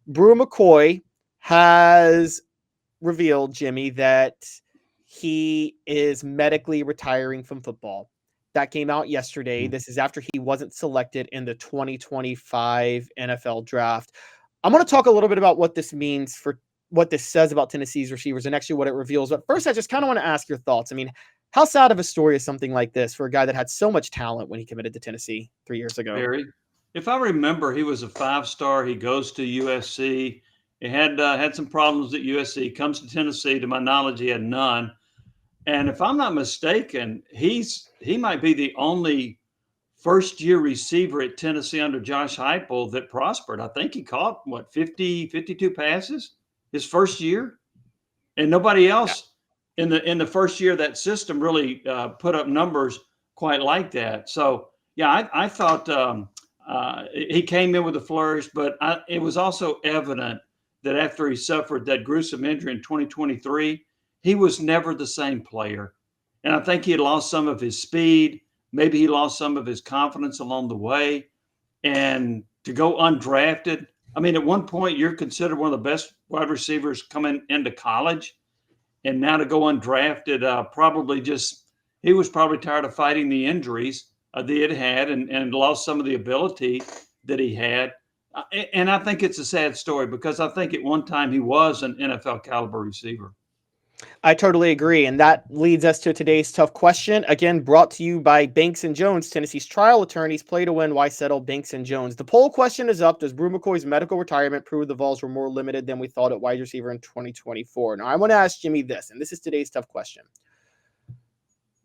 Brew McCoy has revealed, Jimmy, that he is medically retiring from football. That came out yesterday. This is after he wasn't selected in the 2025 NFL draft. I'm going to talk a little bit about what this means for what this says about Tennessee's receivers and actually what it reveals. But first, I just kind of want to ask your thoughts. I mean, how sad of a story is something like this for a guy that had so much talent when he committed to Tennessee 3 years ago? Barry, if I remember, he was a 5-star. He goes to USC. He had some problems at USC. Comes to Tennessee. To my knowledge, he had none. And if I'm not mistaken, he might be the only first-year receiver at Tennessee under Josh Heupel that prospered. I think he caught, 52 passes his first year? And nobody else in the first year of that system really put up numbers quite like that. So, yeah, I thought he came in with a flourish, but it was also evident that after he suffered that gruesome injury in 2023, he was never the same player. And I think he had lost some of his speed. Maybe he lost some of his confidence along the way. And to go undrafted, I mean, at one point, you're considered one of the best wide receivers coming into college. And now to go undrafted, he was probably tired of fighting the injuries that he had and lost some of the ability that he had. And I think it's a sad story because I think at one time he was an NFL caliber receiver. I totally agree. And that leads us to today's tough question. Again, brought to you by Banks & Jones, Tennessee's trial attorneys. Play to win. Why settle? Banks & Jones. The poll question is up. Does Brew McCoy's medical retirement prove the Vols were more limited than we thought at wide receiver in 2024? Now, I want to ask Jimmy this, and this is today's tough question.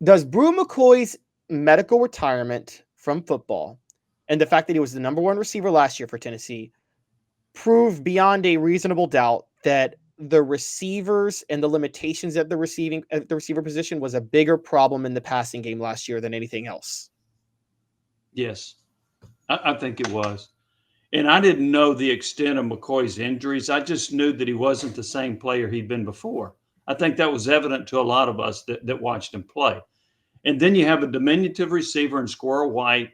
Does Brew McCoy's medical retirement from football and the fact that he was the number one receiver last year for Tennessee prove beyond a reasonable doubt that the receivers and the limitations at the receiver position was a bigger problem in the passing game last year than anything else? Yes, I think it was. And I didn't know the extent of McCoy's injuries. I just knew that he wasn't the same player he'd been before. I think that was evident to a lot of us that watched him play. And then you have a diminutive receiver in Squirrel White,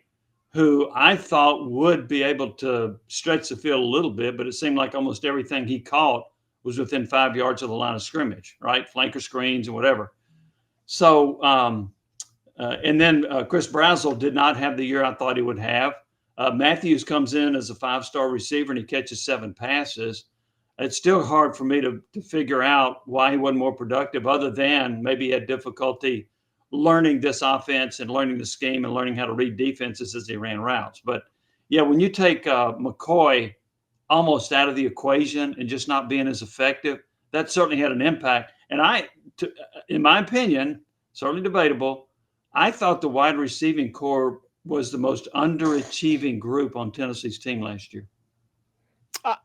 who I thought would be able to stretch the field a little bit, but it seemed like almost everything he caught was within 5 yards of the line of scrimmage, right? Flanker screens and whatever. So, and then Chris Brazzell did not have the year I thought he would have. Matthews comes in as a 5-star receiver and he catches 7 passes. It's still hard for me to figure out why he wasn't more productive, other than maybe he had difficulty learning this offense and learning the scheme and learning how to read defenses as he ran routes. But yeah, when you take McCoy almost out of the equation and just not being as effective, that certainly had an impact. And in my opinion, certainly debatable, I thought the wide receiving core was the most underachieving group on Tennessee's team last year.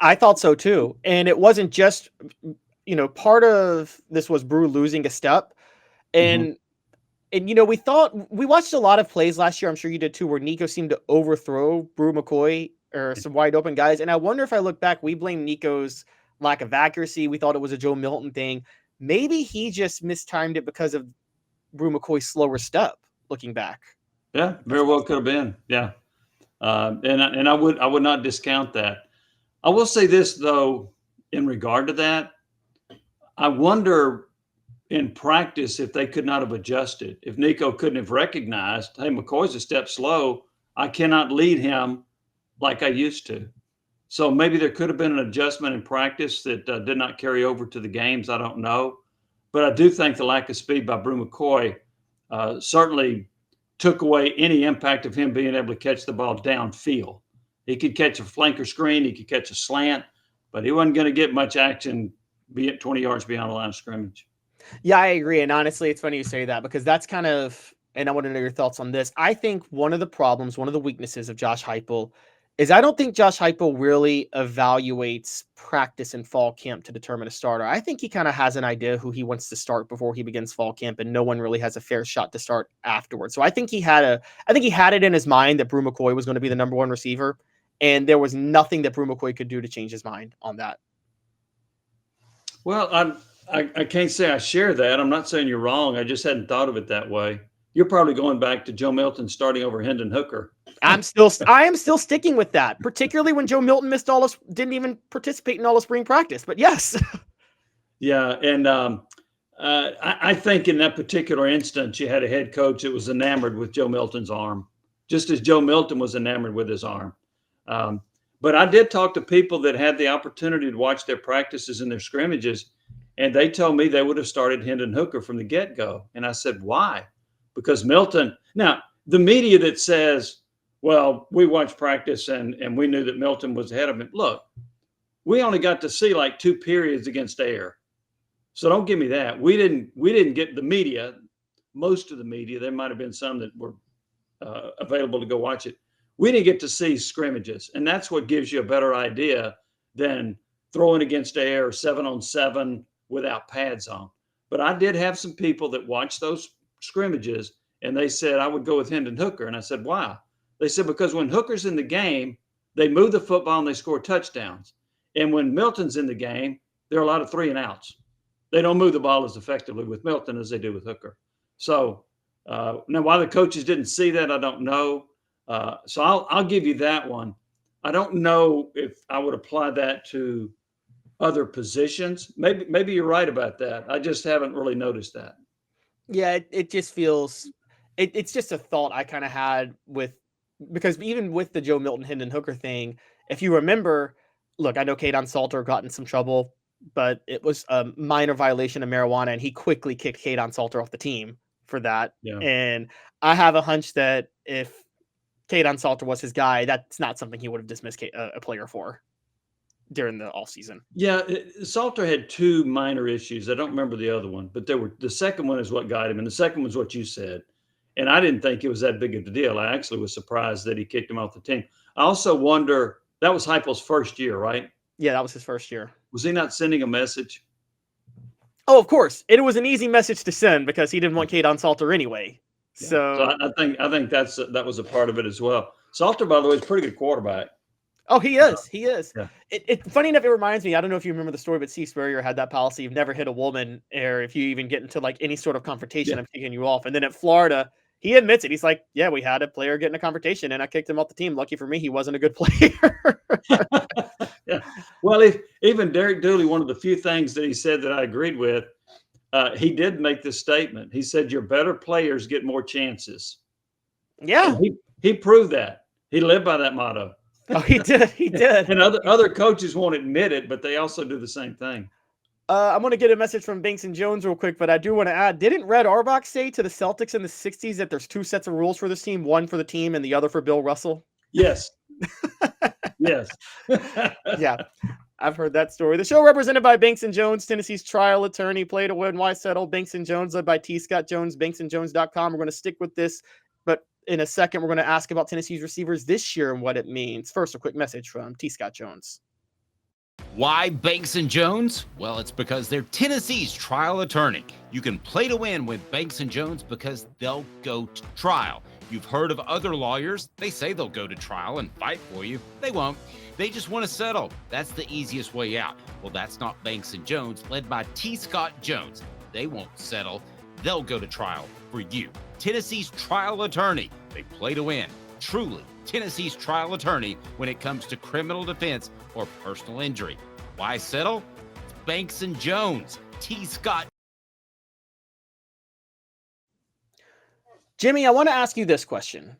I thought so too. And it wasn't just, part of this was Brew losing a step. And, we watched a lot of plays last year. I'm sure you did too, where Nico seemed to overthrow Brew McCoy or some wide open guys. And I wonder if I look back, we blame Nico's lack of accuracy. We thought it was a Joe Milton thing. Maybe he just mistimed it because of Brew McCoy's slower step looking back. Yeah, very well could have been. Yeah. And I would not discount that. I will say this though, in regard to that, I wonder in practice if they could not have adjusted. If Nico couldn't have recognized, hey, McCoy's a step slow, I cannot lead him like I used to. So maybe there could have been an adjustment in practice that did not carry over to the games. I don't know. But I do think the lack of speed by Brew McCoy certainly took away any impact of him being able to catch the ball downfield. He could catch a flanker screen, he could catch a slant, but he wasn't going to get much action be it 20 yards beyond the line of scrimmage. Yeah, I agree. And honestly, it's funny you say that because that's kind of, and I want to know your thoughts on this. I think one of the problems, one of the weaknesses of Josh Heupel is I don't think Josh Heupel really evaluates practice and fall camp to determine a starter. I think he kind of has an idea who he wants to start before he begins fall camp, and no one really has a fair shot to start afterwards. So I think he had it in his mind that Brew McCoy was going to be the number one receiver, and there was nothing that Brew McCoy could do to change his mind on that. Well, I can't say I share that. I'm not saying you're wrong. I just hadn't thought of it that way. You're probably going back to Joe Milton starting over Hendon Hooker. I am still sticking with that, particularly when Joe Milton didn't even participate in all of spring practice. But yes. Yeah, and I think in that particular instance, you had a head coach that was enamored with Joe Milton's arm, just as Joe Milton was enamored with his arm. But I did talk to people that had the opportunity to watch their practices and their scrimmages, and they told me they would have started Hendon Hooker from the get-go. And I said, why? Because Milton – now, the media that says, well, we watched practice and we knew that Milton was ahead of him. Look, we only got to see like 2 periods against Air. So don't give me that. We didn't get the media, most of the media. There might have been some that were available to go watch it. We didn't get to see scrimmages, and that's what gives you a better idea than throwing against Air 7-on-7 without pads on. But I did have some people that watched those scrimmages, and they said I would go with Hendon Hooker, and I said why? They said because when Hooker's in the game, they move the football and they score touchdowns, and when Milton's in the game, there are a lot of 3-and-outs. They don't move the ball as effectively with Milton as they do with Hooker. So now, why the coaches didn't see that, I don't know. So I'll give you that one. I don't know if I would apply that to other positions. Maybe you're right about that. I just haven't really noticed that. Yeah, it just feels it's just a thought I kind of had because even with the Joe Milton Hendon Hooker thing, if you remember, look, I know Kadon Salter got in some trouble, but it was a minor violation of marijuana, and he quickly kicked Kadon Salter off the team for that. Yeah. And I have a hunch that if Kadon Salter was his guy, that's not something he would have dismissed a player for during the off season. Yeah, Salter had 2 minor issues. I don't remember the other one, but the second one is what got him, and the second was what you said. And I didn't think it was that big of a deal. I actually was surprised that he kicked him off the team. I also wonder, that was Heupel's first year, right? Yeah, that was his first year. Was he not sending a message? Oh, of course. It was an easy message to send because he didn't want Kadon Salter anyway. Yeah. So I think that was a part of it as well. Salter, by the way, is a pretty good quarterback. Oh, he is. He is. Yeah. Funny enough, it reminds me, I don't know if you remember the story, but Steve Spurrier had that policy of never hit a woman, or if you even get into like any sort of confrontation, I'm kicking you off. And then at Florida, he admits it. He's like, yeah, we had a player get in a confrontation and I kicked him off the team. Lucky for me, he wasn't a good player. Yeah. Well, even Derek Dooley, one of the few things that he said that I agreed with, he did make this statement. He said, your better players get more chances. Yeah. And he proved that. He lived by that motto. Oh, he did. He did. And other coaches won't admit it, but they also do the same thing. I'm going to get a message from Banks and Jones real quick, but I do want to add, didn't Red Auerbach say to the Celtics in the 60s that there's 2 sets of rules for this team, one for the team and the other for Bill Russell? Yes. Yes. Yeah, I've heard that story. The show represented by Banks and Jones, Tennessee's trial attorney, play to win, why settle, Banks and Jones, led by T. Scott Jones, banksandjones.com. We're going to stick with this, but in a second, we're going to ask about Tennessee's receivers this year and what it means. First, a quick message from T. Scott Jones. Why Banks and Jones? Well, it's because they're Tennessee's trial attorney. You can play to win with Banks and Jones because they'll go to trial. You've heard of other lawyers. They say they'll go to trial and fight for you. They won't. They just want to settle. That's the easiest way out. Well, that's not Banks and Jones, led by T. Scott Jones. They won't settle. They'll go to trial for you. Tennessee's trial attorney. They play to win. Truly, Tennessee's trial attorney when it comes to criminal defense or personal injury. Why settle? It's Banks and Jones. T. Scott. Jimmy, I want to ask you this question.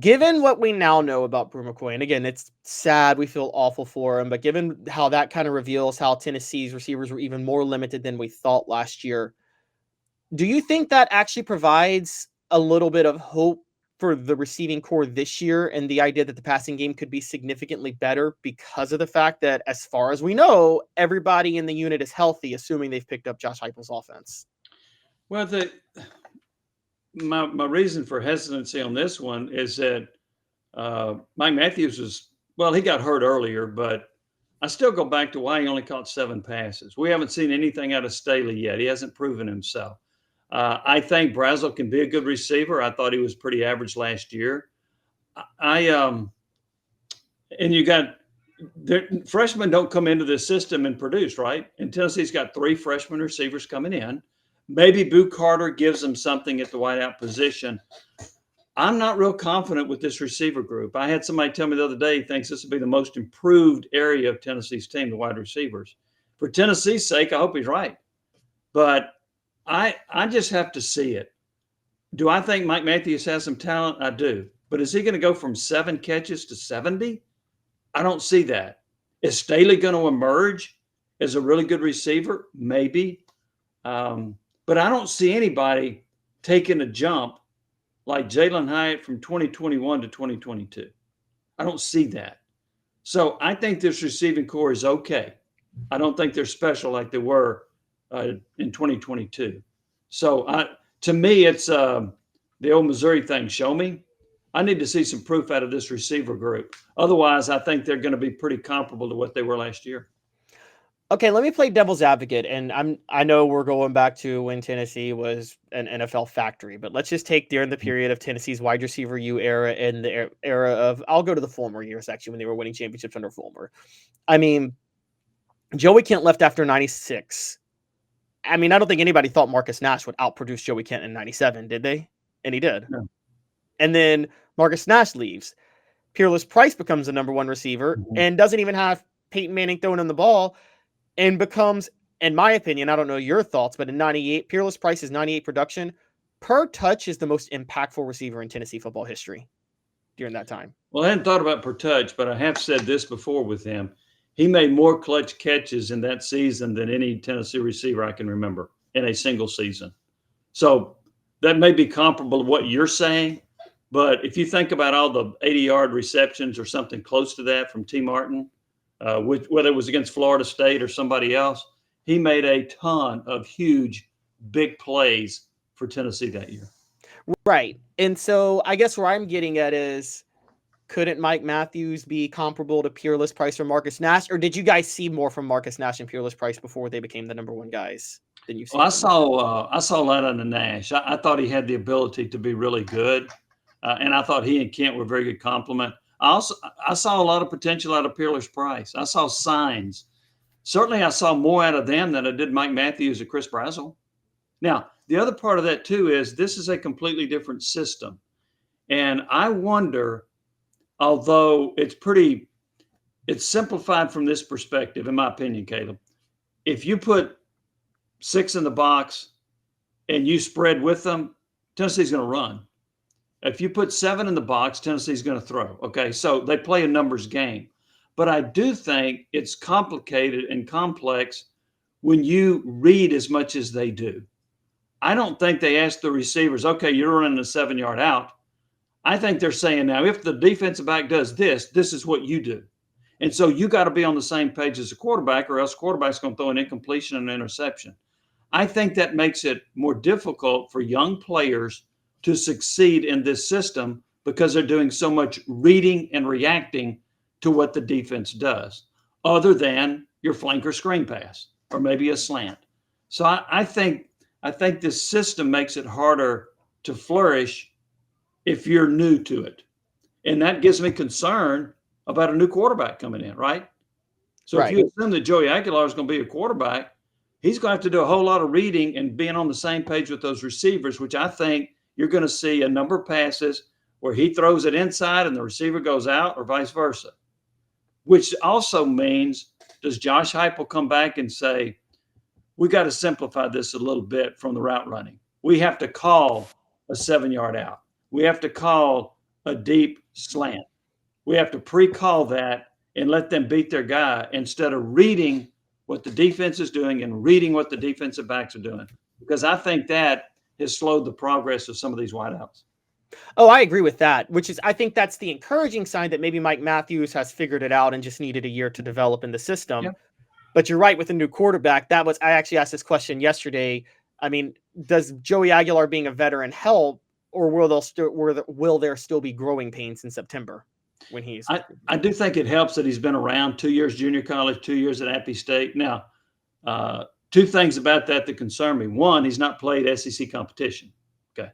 Given what we now know about Brew McCoy, and again, it's sad, we feel awful for him, but given how that kind of reveals how Tennessee's receivers were even more limited than we thought last year, do you think that actually provides a little bit of hope for the receiving core this year and the idea that the passing game could be significantly better because of the fact that, as far as we know, everybody in the unit is healthy, assuming they've picked up Josh Heupel's offense? Well, my reason for hesitancy on this one is that Mike Matthews he got hurt earlier, but I still go back to why he only caught 7 passes. We haven't seen anything out of Staley yet. He hasn't proven himself. I think Brazel can be a good receiver. I thought he was pretty average last year. And you got freshmen don't come into this system and produce, right? And Tennessee's got 3 freshman receivers coming in. Maybe Boo Carter gives them something at the wideout position. I'm not real confident with this receiver group. I had somebody tell me the other day he thinks this will be the most improved area of Tennessee's team, the wide receivers. For Tennessee's sake, I hope he's right. But I just have to see it. Do I think Mike Matthews has some talent? I do. But is he going to go from 7 catches to 70? I don't see that. Is Staley going to emerge as a really good receiver? Maybe. But I don't see anybody taking a jump like Jalen Hyatt from 2021 to 2022. I don't see that. So I think this receiving core is okay. I don't think they're special like they were in 2022. So to me, it's the old Missouri thing. Show me. I need to see some proof out of this receiver group. Otherwise, I think they're going to be pretty comparable to what they were last year. Okay, let me play devil's advocate, and I know we're going back to when Tennessee was an NFL factory, but let's just take during the period of Tennessee's wide receiver U era and the era of, I'll go to the Fulmer years actually, when they were winning championships under Fulmer. I mean, Joey Kent left after 96. I mean, I don't think anybody thought Marcus Nash would outproduce Joey Kent in 97, did they? And he did. No. And then Marcus Nash leaves. Peerless Price becomes the number 1 receiver and doesn't even have Peyton Manning throwing him the ball, and becomes, in my opinion, I don't know your thoughts, but in 98, Peerless Price's 98 production per touch is the most impactful receiver in Tennessee football history during that time. Well, I hadn't thought about per touch, but I have said this before with him. He made more clutch catches in that season than any Tennessee receiver I can remember in a single season. So that may be comparable to what you're saying, but if you think about all the 80-yard receptions or something close to that from T. Martin, whether it was against Florida State or somebody else, he made a ton of huge, big plays for Tennessee that year. Right. And so I guess where I'm getting at is, couldn't Mike Matthews be comparable to Peerless Price or Marcus Nash? Or did you guys see more from Marcus Nash and Peerless Price before they became the number 1 guys than you've seen? Well, I saw a lot on the Nash. I thought he had the ability to be really good. And I thought he and Kent were a very good complement. I saw a lot of potential out of Peerless Price. I saw signs. Certainly, I saw more out of them than I did Mike Matthews or Chris Brazzell. Now, the other part of that, too, is this is a completely different system. And I wonder, although it's simplified from this perspective, in my opinion, Caleb, if you put 6 in the box and you spread with them, Tennessee's going to run. If you put 7 in the box, Tennessee's going to throw. Okay, so they play a numbers game. But I do think it's complicated and complex when you read as much as they do. I don't think they ask the receivers, okay, you're running a 7-yard out. I think they're saying now, if the defensive back does this, this is what you do. And so you got to be on the same page as a quarterback, or else the quarterback's going to throw an incompletion and an interception. I think that makes it more difficult for young players to succeed in this system because they're doing so much reading and reacting to what the defense does, other than your flanker screen pass or maybe a slant. So I think this system makes it harder to flourish if you're new to it. And that gives me concern about a new quarterback coming in, right? So If you assume that Joey Aguilar is going to be a quarterback, he's going to have to do a whole lot of reading and being on the same page with those receivers, which I think you're going to see a number of passes where he throws it inside and the receiver goes out, or vice versa. Which also means, does Josh Heupel come back and say, we got to simplify this a little bit from the route running. We have to call a 7-yard out. We have to call a deep slant. We have to pre-call that and let them beat their guy instead of reading what the defense is doing and reading what the defensive backs are doing. Because I think that has slowed the progress of some of these wideouts. Oh, I agree with that, which is, I think that's the encouraging sign that maybe Mike Matthews has figured it out and just needed a year to develop in the system. Yeah. But you're right, with a new quarterback, I actually asked this question yesterday. I mean, does Joey Aguilar being a veteran help, or will there still be growing pains in September when he's? I do think it helps that he's been around 2 years junior college, 2 years at Appy State. Now, 2 things about that concern me. One, he's not played SEC competition. Okay.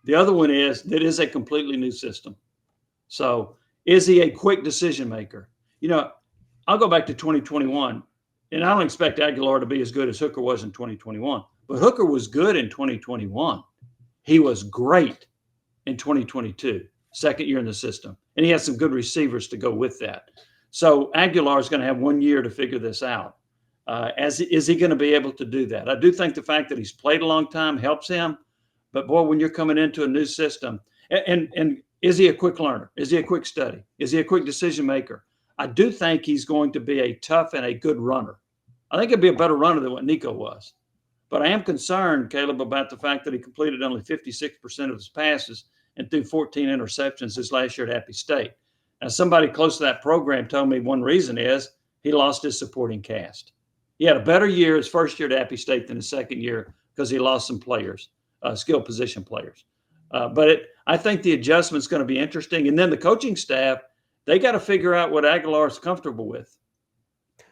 The other one is that is a completely new system. So is he a quick decision maker? I'll go back to 2021, and I don't expect Aguilar to be as good as Hooker was in 2021, but Hooker was good in 2021. He was great in 2022, second year in the system. And he has some good receivers to go with that. So Aguilar is going to have 1 year to figure this out. Is he going to be able to do that? I do think the fact that he's played a long time helps him. But boy, when you're coming into a new system, and is he a quick learner? Is he a quick study? Is he a quick decision maker? I do think he's going to be a tough and a good runner. I think he'll be a better runner than what Nico was. But I am concerned, Caleb, about the fact that he completed only 56% of his passes and threw 14 interceptions his last year at Appy State. Now, somebody close to that program told me one reason is he lost his supporting cast. He had a better year his first year at Appy State than his second year because he lost some players, skill position players. I think the adjustment's going to be interesting. And then the coaching staff, they got to figure out what Aguilar is comfortable with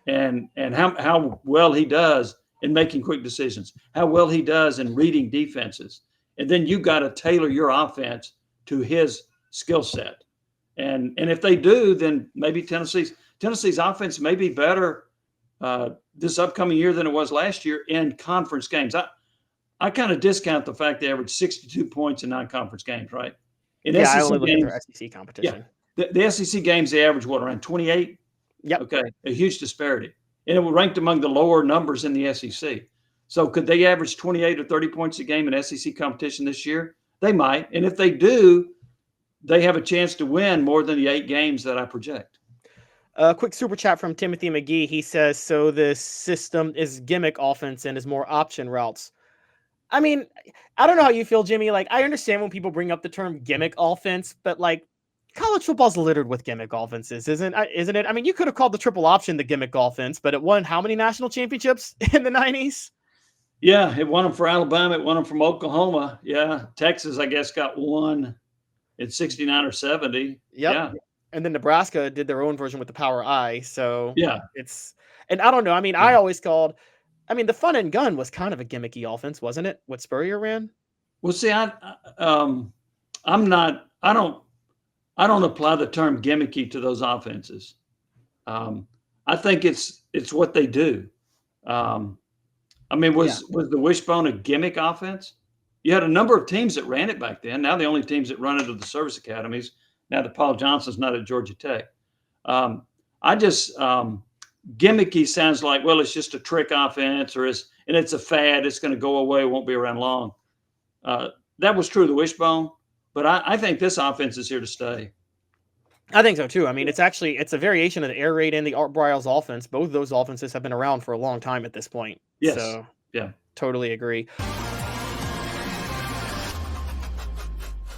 and how well he does in making quick decisions, how well he does in reading defenses. And then you got to tailor your offense to his skill set. And if they do, then maybe Tennessee's offense may be better this upcoming year than it was last year in conference games. I kind of discount the fact they averaged 62 points in non-conference games, right? In I SEC only look games, at their SEC competition. Yeah, the SEC games, they average what, around 28? Yep. Okay, a huge disparity. And it was ranked among the lower numbers in the SEC. So could they average 28 or 30 points a game in SEC competition this year? They might. And if they do, they have a chance to win more than the 8 games that I project. A quick super chat from Timothy McGee. He says, so this system is gimmick offense and is more option routes. I mean, I don't know how you feel, Jimmy. Like, I understand when people bring up the term gimmick offense, but like college football's littered with gimmick offenses, isn't it? I mean, you could have called the triple option the gimmick offense, but it won how many national championships in the 90s? Yeah, it won them for Alabama. It won them from Oklahoma. Yeah, Texas, I guess, got one in 69 or 70. Yep. Yeah. And then Nebraska did their own version with the power I. So yeah, and I don't know. I mean, I always called, the fun and gun was kind of a gimmicky offense, wasn't it? What Spurrier ran? Well, see, I don't apply the term gimmicky to those offenses. I think it's what they do. Was the Wishbone a gimmick offense? You had a number of teams that ran it back then. Now the only teams that run it are the service academies. Now that Paul Johnson's not at Georgia Tech. Gimmicky sounds like, well, it's just a trick offense and it's a fad. It's going to go away. It won't be around long. That was true of the Wishbone, but I think this offense is here to stay. I think so too. I mean, it's a variation of the air raid and the Art Briles offense. Both of those offenses have been around for a long time at this point. Yes. So yeah, totally agree.